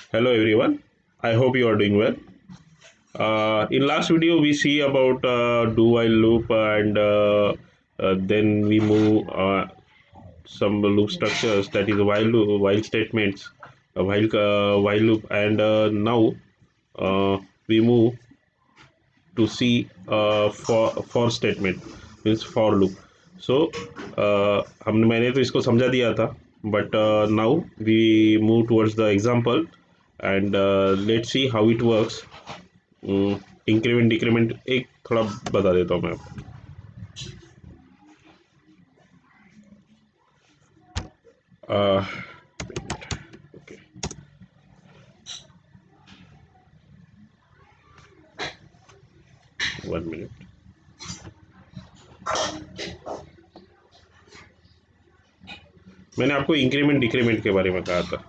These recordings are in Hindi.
Hello everyone. I hope you are doing well. In last video we see about do while loop and then we move some loop structures, that is while statements, while loop, and now we move to see for statement, means for loop. So हमने मैंने तो इसको समझा दिया था, but now we move towards the example and let's see how it works. Increment decrement एक थोड़ा बता देता हूँ मैं आपको. Okay, 1 minute. मैंने आपको इंक्रीमेंट डिक्रीमेंट के बारे में कहा था.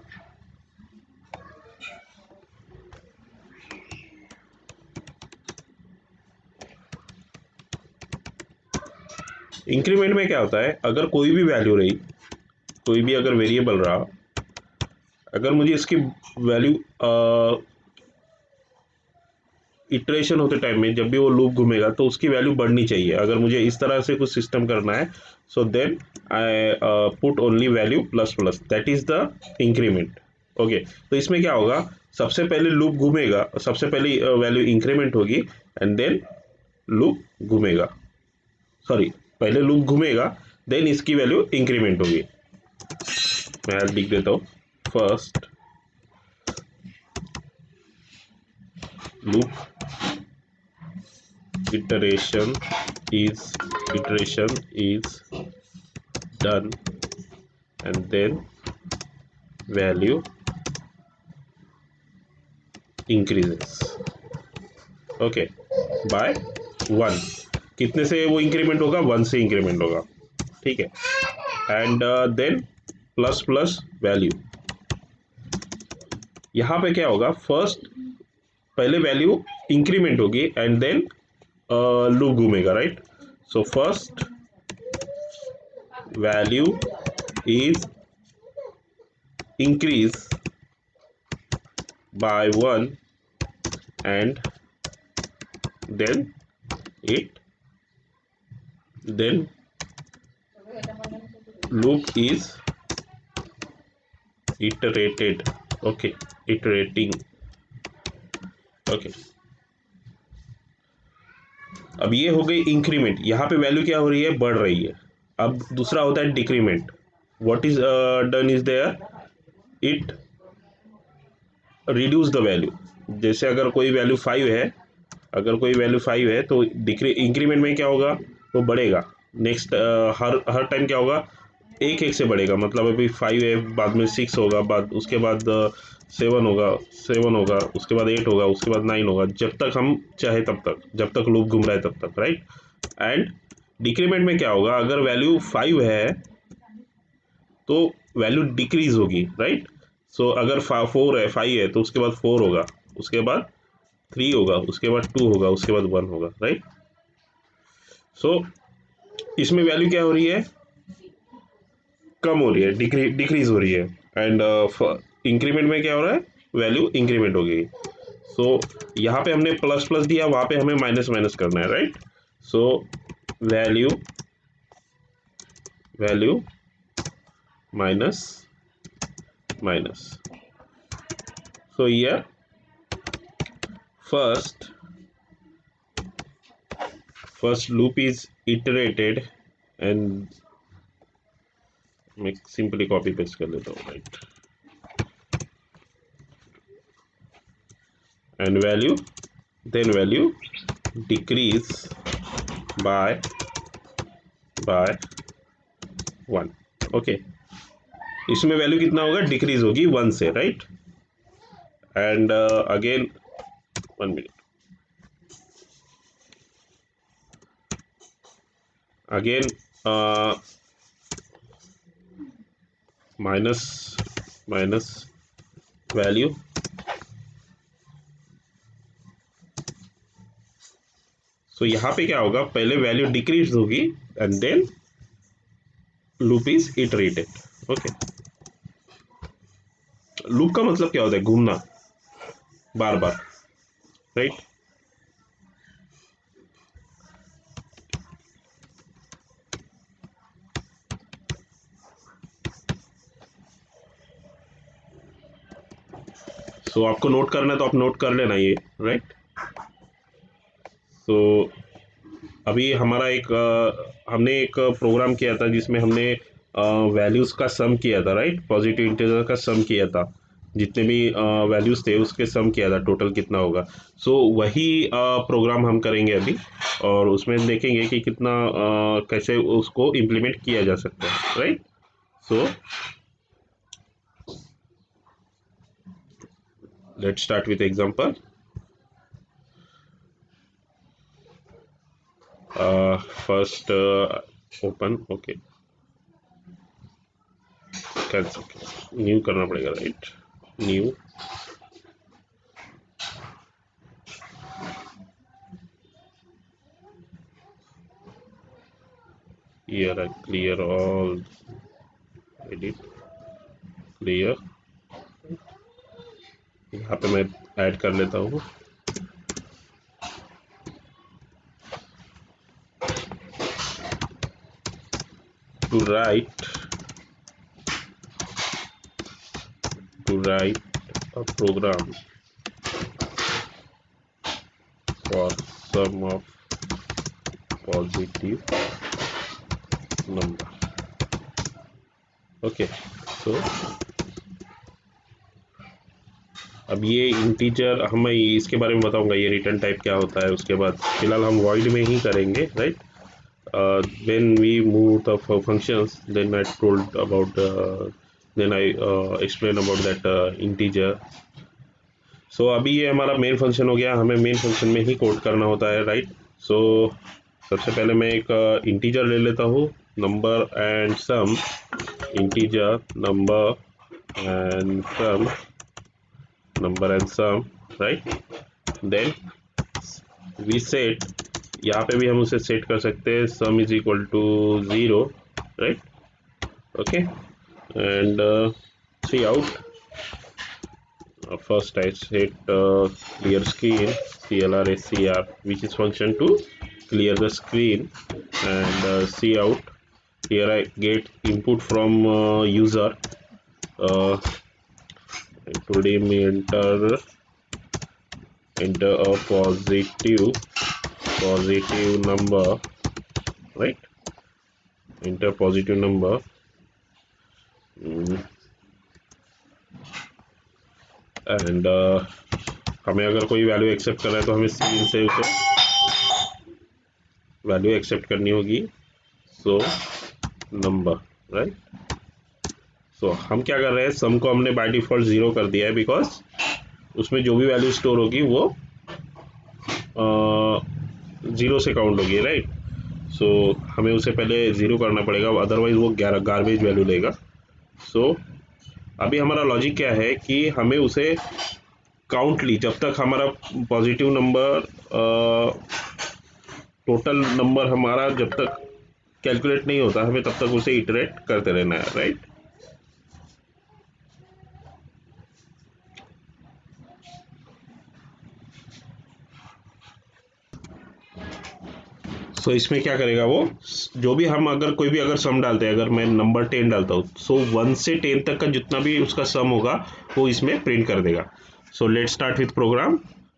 इंक्रीमेंट में क्या होता है, अगर कोई भी वैल्यू रही, कोई भी अगर वेरिएबल रहा, अगर मुझे इसकी वैल्यू इटरेशन होते टाइम में जब भी वो लूप घूमेगा तो उसकी वैल्यू बढ़नी चाहिए. अगर मुझे इस तरह से कुछ सिस्टम करना है, so then I put only value plus plus, that is the increment. Okay, तो इसमें क्या होगा, सबसे पहले लूप घूमेगा, सबसे पहले वैल्यू इंक्रीमेंट होगी एंड देन लूप घूमेगा. सॉरी, पहले लूप घूमेगा देन इसकी वैल्यू इंक्रीमेंट होगी. मैं लिख देता हूँ, first loop iteration is done and then value increases. Okay, by 1. कितने से वो इंक्रीमेंट होगा, 1 से इंक्रीमेंट होगा. ठीक है, and then plus plus value. यहाँ पे क्या होगा, फर्स्ट पहले वैल्यू इंक्रीमेंट होगी एंड देन लूप घूमेगा, right. So first value is increase by 1 and then loop is iterated. Okay, iterating. Okay, अब ये हो गई इंक्रीमेंट. यहाँ पे वैल्यू क्या हो रही है, बढ़ रही है. अब दूसरा होता है decrement. What is done is there, it reduce the value. जैसे अगर कोई वैल्यू 5 है, अगर कोई वैल्यू 5 है तो इंक्रीमेंट में क्या होगा, वो बढ़ेगा. नेक्स्ट हर टाइम क्या होगा, एक एक से बढ़ेगा. मतलब अभी 5 है, बाद में 6 होगा, बाद उसके बाद 7 होगा, उसके बाद 8 होगा, उसके बाद 9 होगा, जब तक हम चाहे तब तक, जब तक लूप घूम रहा है तब तक, राइट. एंड डिक्रीमेंट में क्या होगा, अगर वैल्यू 5 है तो वैल्यू डिक्रीज होगी, राइट. सो अगर 4 है, 5 है तो उसके बाद 4 होगा, उसके बाद 3 होगा, उसके बाद 2 होगा, उसके बाद 1 होगा, राइट. सो इसमें वैल्यू क्या हो रही है, कम हो रही है, डिक्रीज हो रही है. एंड इंक्रीमेंट में क्या हो रहा है, वैल्यू इंक्रीमेंट हो गई. सो यहाँ पे हमने प्लस प्लस दिया, वहाँ पे हमें माइनस माइनस करना है, right. So value minus minus. So here first loop is iterated and मैं सिंपली कॉपी पेस्ट कर लेता हूँ, right. And value decrease by 1. Okay, इसमें वैल्यू कितना होगा, डिक्रीज होगी 1 से, right. And again 1 minute, again minus value. So यहाँ पे क्या होगा, पहले वैल्यू डिक्रीज होगी and then loop is iterated. Okay, loop का मतलब क्या होता है? घूमना बार बार, राइट। सो आपको नोट करना है तो आप नोट कर लेना ये, राइट। सो अभी हमारा हमने एक प्रोग्राम किया था जिसमें हमने वैल्यूज़ का सम किया था, राइट। पॉजिटिव इंटीजर का सम किया था, जितने भी वैल्यूज़ थे उसके सम किया था, टोटल कितना होगा। सो वही प्रोग्राम हम करेंगे अभी, और उसमें देखेंगे कि कितना कैसे उसको इम्प्लीमेंट किया जा सकता है, right. So let's start with example. First open, okay, cancel, new करना पड़ेगा, right. New, here I clear all, edit, clear। यहाँ पे मैं ऐड कर लेता हूँ to write a program for sum of positive number, okay. So अब ये इंटीजर, हम इसके बारे में बताऊंगा ये रिटर्न टाइप क्या होता है उसके बाद। फिलहाल हम void में ही करेंगे, right. when we move the functions, then I told about then I explain about that integer। सो अभी ये हमारा मेन फंक्शन हो गया, हमें मेन फंक्शन में ही कोड करना होता है, राइट। सो सबसे पहले मैं एक इंटीजर ले लेता हूँ, number and sum, integer number and sum, number and sum, right. Then we set, यहाँ पे भी हम उसे सेट कर सकते हैं, sum is equal to 0, right, okay. And cout, first I set clear screen, clr which is function to clear the screen, and see out, here I get input from user, uh, today me enter a positive number, right, enter positive number, and हमें अगर कोई वैल्यू एक्सेप्ट कर रहा है तो हमें स्क्रीन से उसे वैल्यू एक्सेप्ट करनी होगी, सो नंबर, राइट। सो हम क्या कर रहे हैं, सम को हमने बाय डिफॉल्ट 0 कर दिया है, बिकॉज उसमें जो भी वैल्यू स्टोर होगी वो 0 से काउंट होगी, राइट। सो हमें उसे पहले 0 करना पड़ेगा, अदरवाइज वो गार्बेज वैल्यू लेगा। सो अभी हमारा लॉजिक क्या है कि हमें उसे काउंटली, जब तक हमारा पॉजिटिव नंबर, टोटल नंबर हमारा जब तक कैलकुलेट नहीं होता, हमें तब तक उसे इटरेट करते रहना है, राइट। सो इसमें क्या करेगा वो, जो भी हम अगर कोई भी अगर सम डालते हैं, अगर मैं नंबर 10 डालता हूँ, सो 1 से 10 तक का जितना भी उसका सम होगा वो इसमें प्रिंट कर देगा। So let start with program.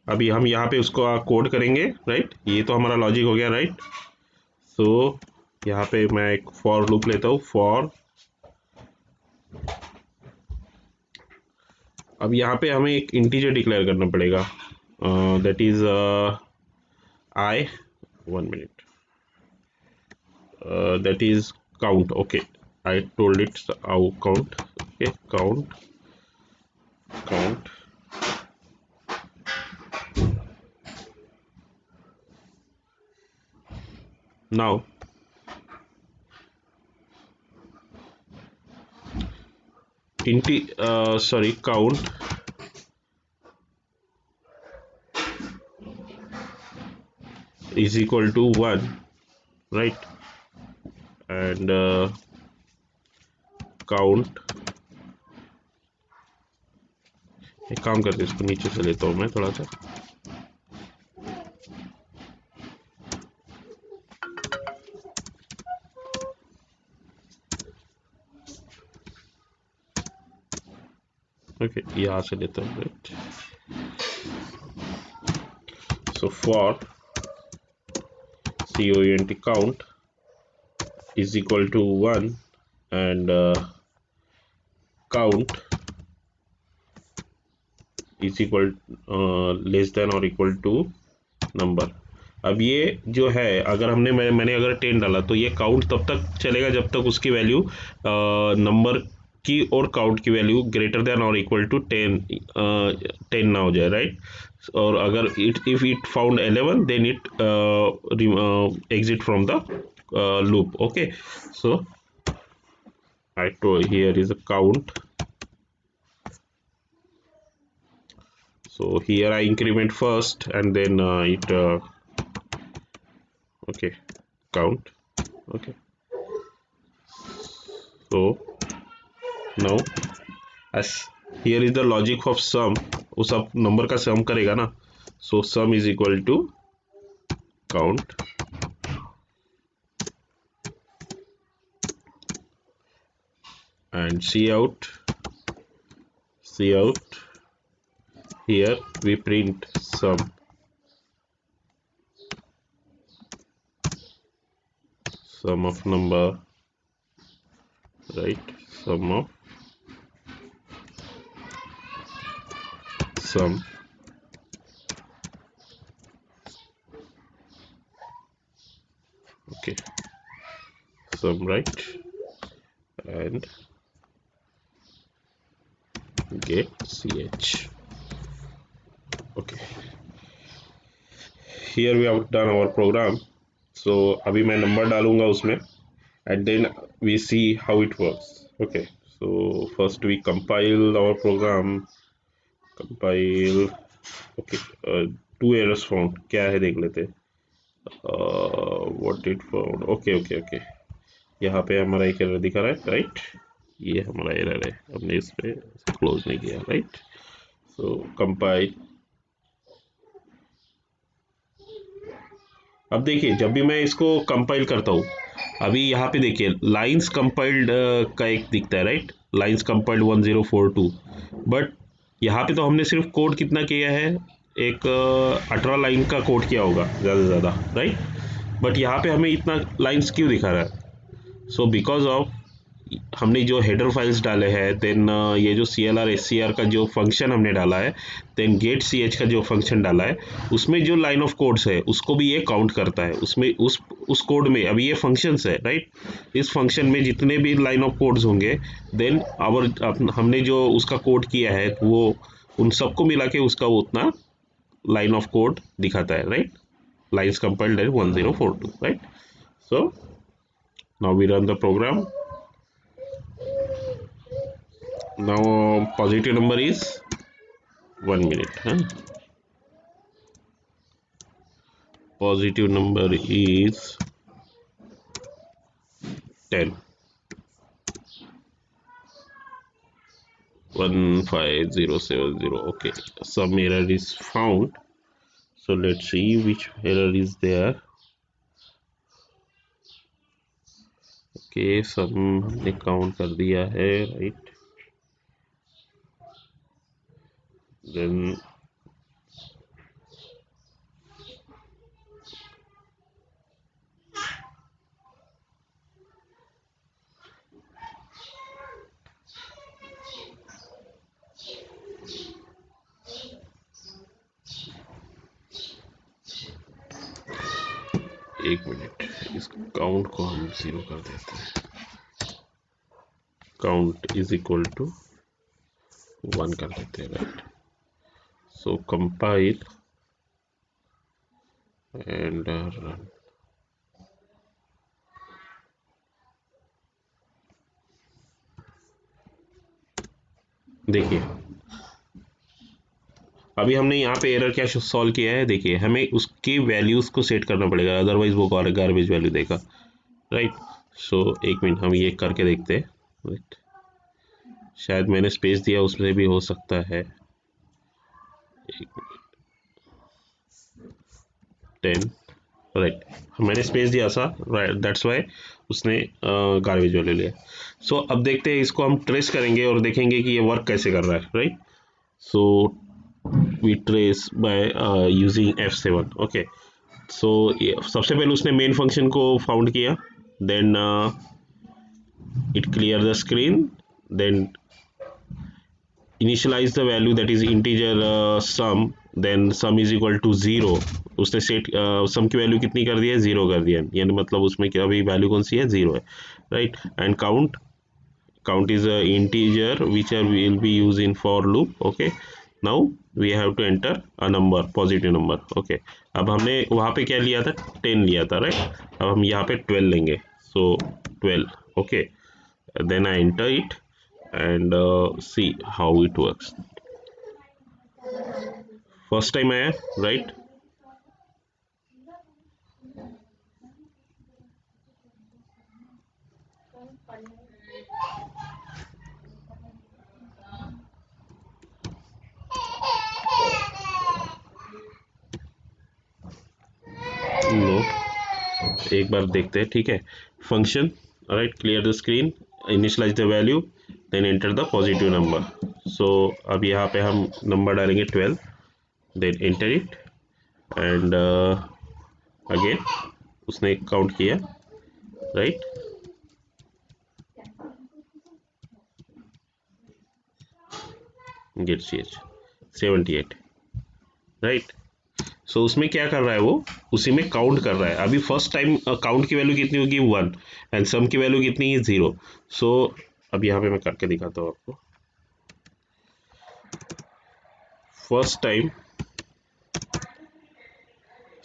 अभी हम यहाँ पे उसको कोड करेंगे, राइट। ये तो हमारा लॉजिक हो गया, राइट। सो यहाँ पे मैं एक फॉर लूप लेता हूँ, फॉर, अब यहाँ पे हमें एक इंटीजर डिक्लेयर करना पड़ेगा, that is I, 1 minute, that is count, okay, I told it count, okay, count. Now count is equal to 1, right, and count एक काम करते हैं, इसको नीचे से लेता हूँ मैं थोड़ा सा। ओके, यहाँ से लेता हूँ, right. So for COUNT count is equal to 1 and count is equal less than or equal to number। अब ये जो है, अगर मैंने अगर 10 डाला तो ये काउंट तब तक चलेगा जब तक उसकी वैल्यू नंबर की और काउंट की वैल्यू ग्रेटर देन और इक्वल टू 10 ना हो जाए, राइट। और अगर if it found 11 then it exit from the loop। okay, so I told here is a count, so here I increment first and then okay, count। okay, so now as here is the logic of sum, वो सब नंबर का सम करेगा ना। so sum is equal to count and cout, here we print sum of number, right, sum of sum, okay, sum, right, and get ch। okay, here we have done our program। so अभी मैं नंबर डालूंगा उसमें and then we see how it works। okay, so first we compile our program, compile। okay, two errors found, क्या है देख लेते। what it found, okay okay okay, यहाँ पे हमारा एक एरर दिखा रहा है, राइट। ये हमारा एरर है, हमने इस पे क्लोज नहीं किया, राइट। सो कंपाइल। अब देखिए, जब भी मैं इसको कंपाइल करता हूँ, अभी यहाँ पे देखिए लाइंस कंपाइल्ड का एक दिखता है, राइट, लाइंस कंपाइल्ड 1042। बट यहाँ पे तो हमने सिर्फ कोड कितना किया है, एक 18 लाइन का कोड किया होगा ज़्यादा से ज़्यादा, राइट। बट यहाँ पे हमें इतना लाइंस क्यों दिखा रहा है? सो बिकॉज ऑफ हमने जो हेडर फाइल्स डाले हैं, देन ये जो CLR SCR का जो फंक्शन हमने डाला है, देन गेट CH का जो फंक्शन डाला है, उसमें जो लाइन ऑफ कोड्स है उसको भी ये काउंट करता है। उसमें उस कोड में अभी ये फंक्शंस है, राइट। इस फंक्शन में जितने भी लाइन ऑफ कोड्स होंगे, देन हमने जो उसका कोड किया है वो उन सबको मिला के उसका उतना लाइन ऑफ कोड दिखाता है, राइट। लाइन्स कंपाइल्ड है 1042, right. So now we run the program. now positive number is 1 minute, huh? Positive number is 10, 15070। okay, some error is found, so let's see which error is there। okay, some हमने काउंट कर दिया है, राइट। then एक मिनट, इस काउंट को हम 0 कर देते हैं। काउंट इज इक्वल टू 1 कर देते हैं, right. So compile and run. देखिए अभी हमने यहाँ पे एरर क्या सॉल्व किया है, देखिए हमें उसकी वैल्यूज को सेट करना पड़ेगा, अदरवाइज वो गार्बेज वैल्यू देगा, राइट। सो एक मिनट हम ये करके देखते हैं, राइट। शायद मैंने स्पेस दिया उसमें भी हो सकता है। 10 राइट, मैंने स्पेस दिया था राइट, दैट्स वाई उसने गार्बेज वैल्यू लिया। सो अब देखते हैं, इसको हम ट्रेस करेंगे और देखेंगे कि ये वर्क कैसे कर रहा है right. So we trace by using F7 okay. So सबसे पहले उसने मेन फंक्शन को फाउंड किया, then it clear the screen, then initialize the value that is integer sum, then sum is equal to 0। उसने सेट सम की वैल्यू कितनी कर दिया है, 0 कर दिया है, यानी मतलब उसमें क्या अभी वैल्यू कौन सी है, 0 है right. And count is a integer which will be used in for loop okay। now we have to enter a number, positive number okay। अब हमने वहाँ पे क्या लिया था, 10 लिया था राइट, अब हम यहाँ पे 12 लेंगे, so 12 okay। then I enter it and see how it works। first time आया right, लो एक बार देखते हैं ठीक है। Function right, clear the screen, initialize the value, then enter the positive number. So अब यहाँ पे हम नंबर डालेंगे 12, then enter it and again उसने काउंट किया right, get CH 78 right. So उसमें क्या कर रहा है वो, उसी में काउंट कर रहा है। अभी फर्स्ट टाइम काउंट की वैल्यू कितनी होगी 1 एंड सम की वैल्यू कितनी है 0। सो अब यहाँ पे मैं करके दिखाता हूँ आपको। फर्स्ट टाइम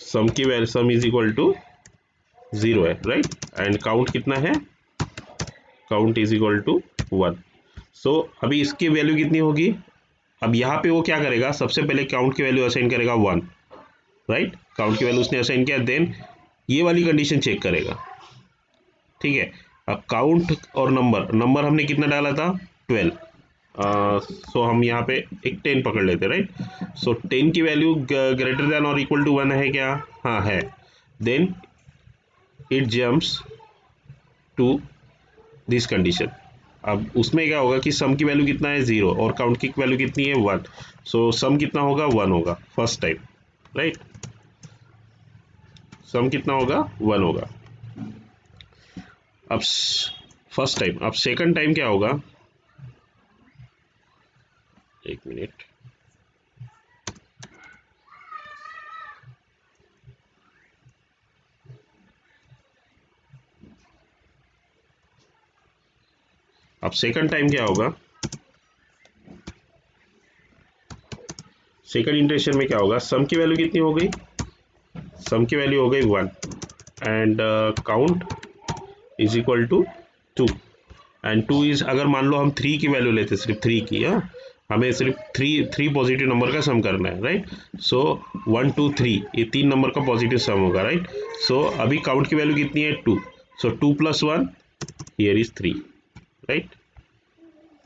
सम की value, sum is equal to 0 है राइट, एंड काउंट कितना है, count is equal to 1। So अभी इसकी वैल्यू कितनी होगी, अब यहाँ पे वो क्या करेगा, सबसे पहले काउंट की वैल्यू असाइन करेगा 1 राइट, काउंट की वैल्यू उसने असाइन किया, देन ये वाली कंडीशन चेक करेगा ठीक है। अब काउंट और नंबर, नंबर हमने कितना डाला था 12, सो हम यहाँ पे एक 10 पकड़ लेते राइट। सो 10 की वैल्यू ग्रेटर देन और इक्वल टू 1 है क्या, हाँ है, then it jumps to this condition. अब उसमें क्या होगा कि सम की वैल्यू कितना है 0 और काउंट की वैल्यू कितनी है 1, सो सम कितना होगा 1 होगा फर्स्ट टाइम राइट, सम कितना होगा 1 होगा। अब फर्स्ट टाइम, अब सेकंड टाइम क्या होगा, एक मिनट, अब सेकंड टाइम क्या होगा, सेकंड इंटरेक्शन में क्या होगा, सम की वैल्यू कितनी हो गई, सम की वैल्यू हो गई 1 and count is equal to 2 and 2 is, अगर मान लो हम 3 की वैल्यू लेते, सिर्फ 3 की, हमें सिर्फ थ्री पॉजिटिव नंबर का सम करना है राइट। सो 1 2 3 ये 3 नंबर का पॉजिटिव सम होगा राइट। सो अभी काउंट की वैल्यू कितनी है 2, सो 2 + 1 here is 3 right.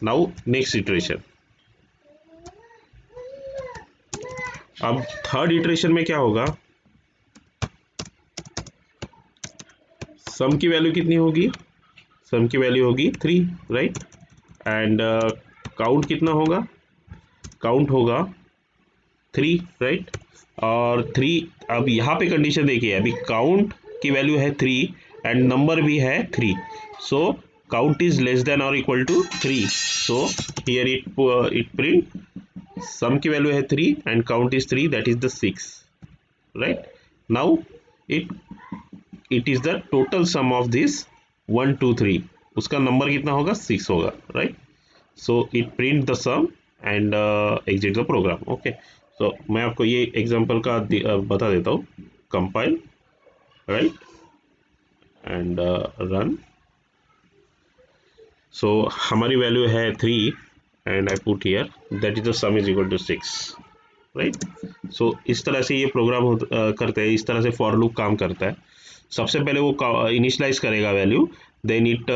Now next iteration, अब थर्ड इटरेशन में क्या होगा, सम की वैल्यू कितनी होगी, सम की वैल्यू होगी 3 राइट, एंड काउंट कितना होगा, काउंट होगा 3 राइट, और 3, अब यहाँ पे कंडीशन देखिए, अभी काउंट की वैल्यू है 3 एंड नंबर भी है 3, so count is less than और equal to 3, so here it print sum की वैल्यू है 3 and count is 3, that is the 6 right. Now it is the total sum of this 1 2 3, उसका नंबर कितना होगा 6 होगा right. So it print the sum and exit the program okay. So मैं आपको ये एग्जांपल का बता देता हूँ, compile right and run. So हमारी वैल्यू है 3 and I put here that is the sum is equal to 6 right. So इस तरह से ये प्रोग्राम करते हैं, इस तरह से फॉर लूप काम करता है। सबसे पहले वो इनिशियलाइज करेगा value, then it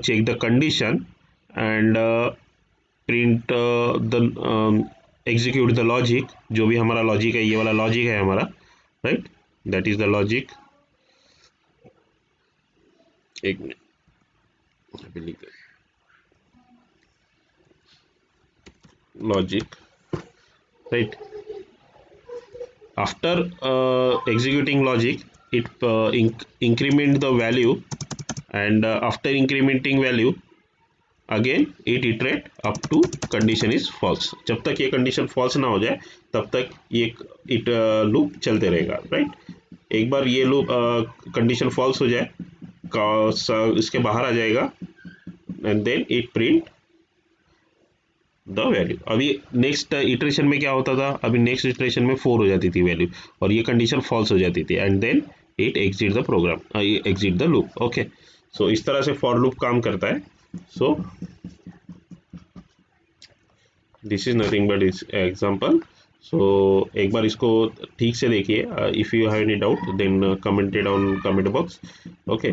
check the condition and print the execute the logic, जो भी हमारा लॉजिक है, ये वाला लॉजिक है हमारा, right, that is the logic. एक मिनट, अभी लिख logic, right. After executing logic, it increment the value, and after incrementing value, again it iterate up to condition is false। जब तक ये condition false ना हो जाए तब तक ये it loop चलते रहेगा, राइट। एक बार ये loop condition false हो जाए, इसके बाहर आ जाएगा, and then it print the value. अभी नेक्स्ट इटरेशन में क्या होता था, अभी नेक्स्ट इटरेशन में 4 हो जाती थी वैल्यू, और ये कंडीशन फॉल्स हो जाती थी, and then it exit the program, exit the loop. Okay, so इस तरह से फॉर लूप काम करता है। So this is nothing but is example. So एक बार इसको ठीक से देखिए, if you have any doubt then commented on comment box. Okay,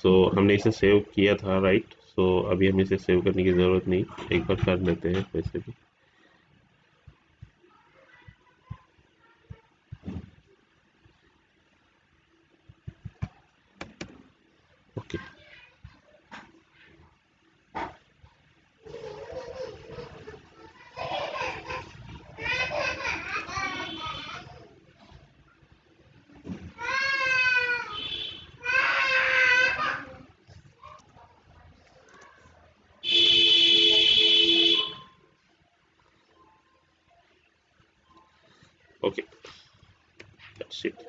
so हमने इसे सेव किया था, राइट। सो अभी हमें इसे सेव करने की ज़रूरत नहीं, एक बार कर लेते हैं वैसे भी। Okay, okay, that's it।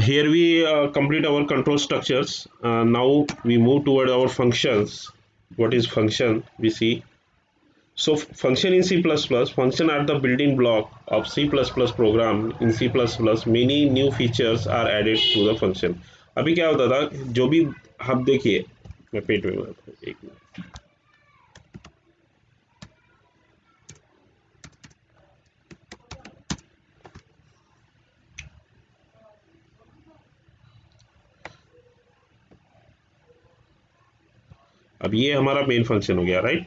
Here we complete our control structures। Now we move toward our functions। What is function? We see. So function in C++, function are the building block of C++ program। In C++, many new features are added to the function। अभी क्या होता था, जो भी आप देखिए, मैं पेट में एक मिनट, अब ये हमारा मेन फंक्शन हो गया, राइट।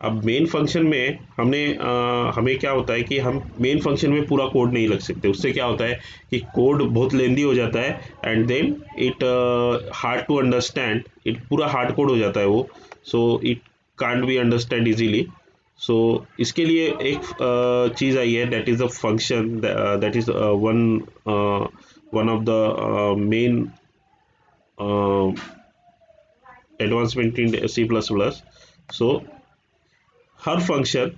अब मेन फंक्शन में हमें क्या होता है कि हम मेन फंक्शन में पूरा कोड नहीं लिख सकते। उससे क्या होता है कि कोड बहुत लेंदी हो जाता है, and then it hard to understand, it पूरा हार्ड कोड हो जाता है वो। So it can't be understand easily. So इसके लिए एक चीज़ आई है, that is a function, that is one of the main advancement in C++। So हर फंक्शन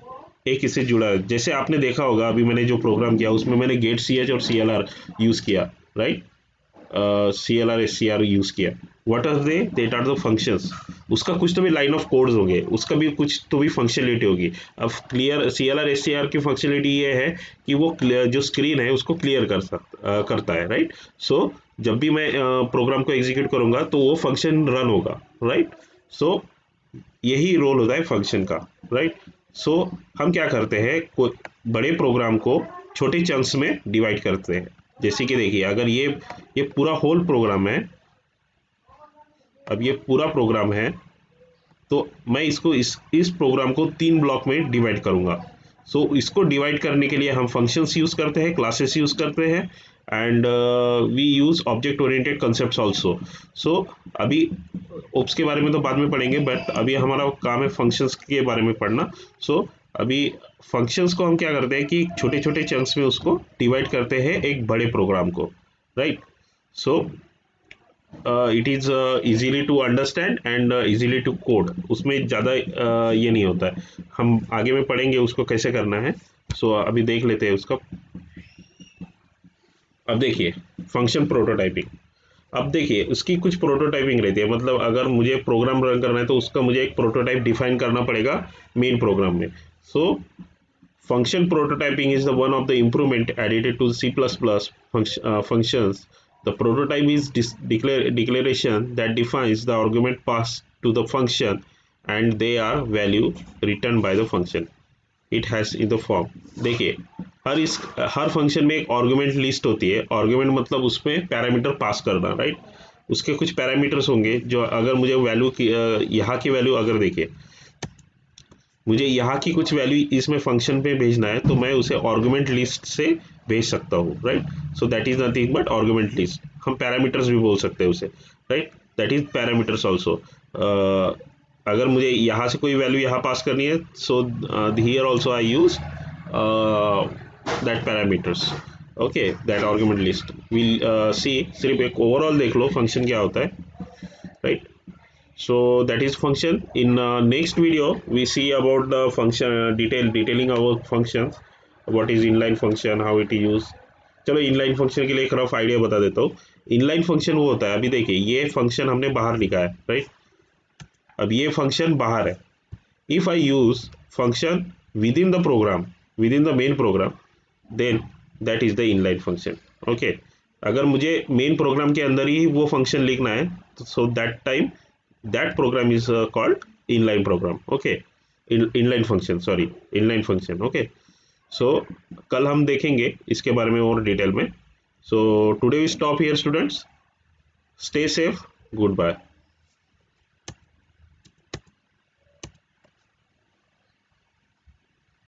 एक इससे जुड़ा है। जैसे आपने देखा होगा, अभी मैंने जो प्रोग्राम किया उसमें मैंने गेट ch और clr यूज़ किया, राइट। clr scr यूज़ किया। What are they, that are the functions. उसका कुछ तो भी लाइन ऑफ कोड्स होंगे, उसका भी कुछ तो भी फंक्शनलिटी होगी। अब क्लियर clr scr की फंक्शनलिटी ये है कि वो जो स्क्रीन है उसको क्लियर करता है, राइट। सो जब भी मैं प्रोग्राम को एग्जीक्यूट करूंगा तो वो फंक्शन रन होगा, राइट। सो यही रोल होता है फंक्शन का, राइट। सो हम क्या करते हैं, बड़े प्रोग्राम को छोटे चंक्स में डिवाइड करते हैं। जैसे कि देखिए, अगर ये पूरा होल प्रोग्राम है, अब ये पूरा प्रोग्राम है, तो मैं इसको इस प्रोग्राम को 3 ब्लॉक में डिवाइड करूंगा। सो इसको डिवाइड करने के लिए हम फंक्शंस यूज करते हैं, क्लासेस यूज करते हैं, and we use object oriented concepts also. So अभी ओप्स के बारे में तो बाद में पढ़ेंगे, बट अभी हमारा काम है फंक्शंस के बारे में पढ़ना। सो अभी फंक्शंस को हम क्या करते हैं कि छोटे छोटे चंक्स में उसको डिवाइड करते हैं एक बड़े प्रोग्राम को, right. So it is easily to understand and easily to code. उसमें ज़्यादा ये नहीं होता है, हम आगे में पढ़ेंगे उसको कैसे करना है। सो अभी देख लेते हैं उसका। अब देखिए फंक्शन प्रोटोटाइपिंग। अब देखिए उसकी कुछ प्रोटोटाइपिंग रहती है, मतलब अगर मुझे प्रोग्राम रन करना है तो उसका मुझे एक प्रोटोटाइप डिफाइन करना पड़ेगा मेन प्रोग्राम में। सो function prototyping is the one of the improvement added to C++ functions। The prototype is declaration that defines the argument passed to the function, and they are value returned by the function it has in the form। देखिए हर फंक्शन में एक आर्गुमेंट लिस्ट होती है। आर्गुमेंट मतलब उसमें पैरामीटर पास करना, राइट। उसके कुछ पैरामीटर्स होंगे जो अगर मुझे वैल्यू की यहाँ की वैल्यू अगर देखिए मुझे यहाँ की कुछ वैल्यू इसमें फंक्शन पे भेजना है तो मैं उसे आर्गुमेंट लिस्ट से भेज सकता हूँ, right. So that is nothing but argument list. हम पैरामीटर्स भी बोल सकते हैं उसे, right. That is parameters also. अगर मुझे यहाँ से कोई वैल्यू यहाँ पास करनी है so here also I use that parameters, okay, that argument list will see. सिर्फ एक ओवरऑल देख लो फंक्शन क्या होता है, right. So that is function. In next video we see about the function detailing about functions, what is inline function, how it is used. चलो इनलाइन फंक्शन के लिए एक रफ आइडिया बता देता हूँ। इनलाइन फंक्शन वो होता है, अभी देखिए ये फंक्शन हमने बाहर लिखा है, राइट। अब ये फंक्शन बाहर है। If I use function within the program, within the main program, then that is the inline function, okay. अगर मुझे मेन प्रोग्राम के अंदर ही वो फंक्शन लिखना है तो so that time that program is called inline program, okay, inline function, sorry, inline function, okay। so कल हम देखेंगे इसके बारे में और डिटेल में। so today we stop here students, stay safe, goodbye।